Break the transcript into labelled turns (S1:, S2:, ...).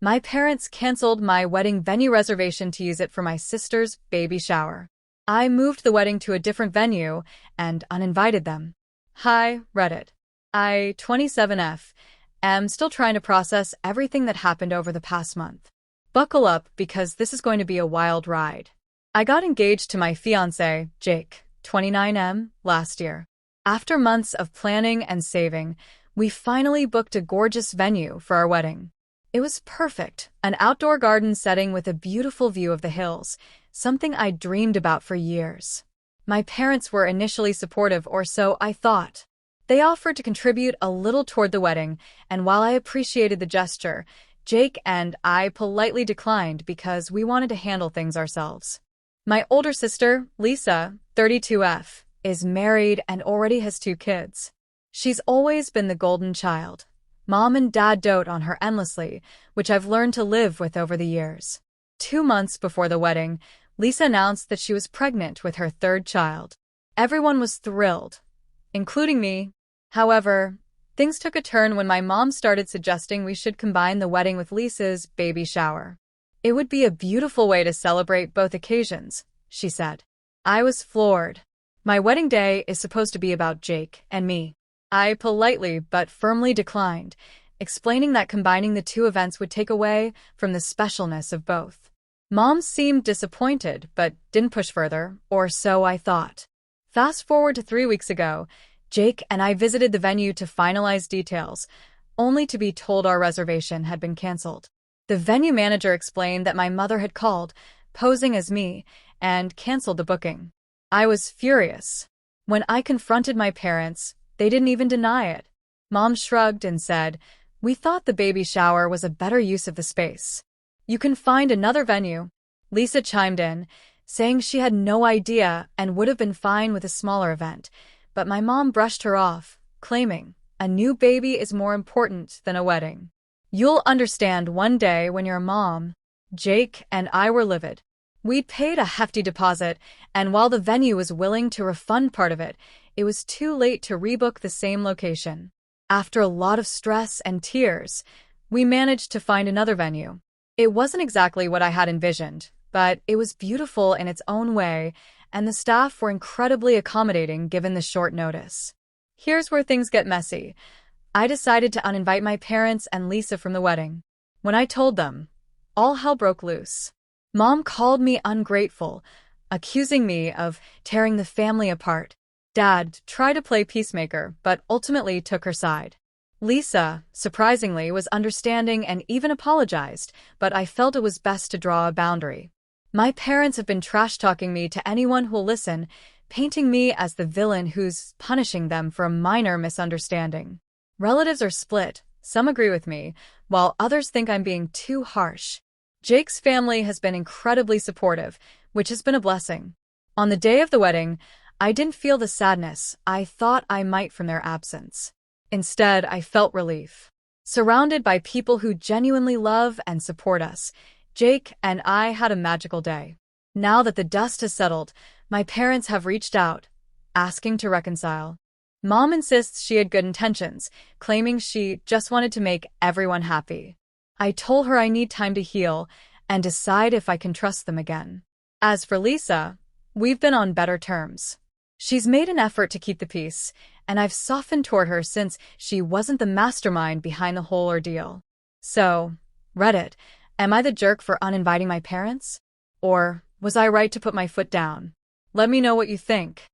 S1: My parents canceled my wedding venue reservation to use it for my sister's baby shower. I moved the wedding to a different venue and uninvited them. Hi, Reddit. I, 27F, am still trying to process everything that happened over the past month. Buckle up because this is going to be a wild ride. I got engaged to my fiancé, Jake, 29M, last year. After months of planning and saving, we finally booked a gorgeous venue for our wedding. It was perfect, an outdoor garden setting with a beautiful view of the hills, something I dreamed about for years. My parents were initially supportive, or so I thought. They offered to contribute a little toward the wedding, and while I appreciated the gesture, Jake and I politely declined because we wanted to handle things ourselves. My older sister, Lisa, 32F, is married and already has 2 kids. She's always been the golden child. Mom and Dad dote on her endlessly, which I've learned to live with over the years. 2 months before the wedding, Lisa announced that she was pregnant with her 3rd child. Everyone was thrilled, including me. However, things took a turn when my mom started suggesting we should combine the wedding with Lisa's baby shower. It would be a beautiful way to celebrate both occasions, she said. I was floored. My wedding day is supposed to be about Jake and me. I politely but firmly declined, explaining that combining the 2 events would take away from the specialness of both. Mom seemed disappointed but didn't push further, or so I thought. Fast forward to 3 weeks ago, Jake and I visited the venue to finalize details, only to be told our reservation had been canceled. The venue manager explained that my mother had called, posing as me, and canceled the booking. I was furious. When I confronted my parents, they didn't even deny it. Mom shrugged and said, "We thought the baby shower was a better use of the space. You can find another venue." Lisa chimed in, saying she had no idea and would have been fine with a smaller event, but my mom brushed her off, claiming, "A new baby is more important than a wedding. You'll understand one day when you're a mom." Jake and I were livid. We'd paid a hefty deposit, and while the venue was willing to refund part of it, it was too late to rebook the same location. After a lot of stress and tears, we managed to find another venue. It wasn't exactly what I had envisioned, but it was beautiful in its own way, and the staff were incredibly accommodating given the short notice. Here's where things get messy. I decided to uninvite my parents and Lisa from the wedding. When I told them, all hell broke loose. Mom called me ungrateful, accusing me of tearing the family apart. Dad tried to play peacemaker, but ultimately took her side. Lisa, surprisingly, was understanding and even apologized, but I felt it was best to draw a boundary. My parents have been trash-talking me to anyone who'll listen, painting me as the villain who's punishing them for a minor misunderstanding. Relatives are split. Some agree with me, while others think I'm being too harsh. Jake's family has been incredibly supportive, which has been a blessing. On the day of the wedding, I didn't feel the sadness I thought I might from their absence. Instead, I felt relief. Surrounded by people who genuinely love and support us, Jake and I had a magical day. Now that the dust has settled, my parents have reached out, asking to reconcile. Mom insists she had good intentions, claiming she just wanted to make everyone happy. I told her I need time to heal and decide if I can trust them again. As for Lisa, we've been on better terms. She's made an effort to keep the peace, and I've softened toward her since she wasn't the mastermind behind the whole ordeal. So, Reddit, am I the jerk for uninviting my parents? Or was I right to put my foot down? Let me know what you think.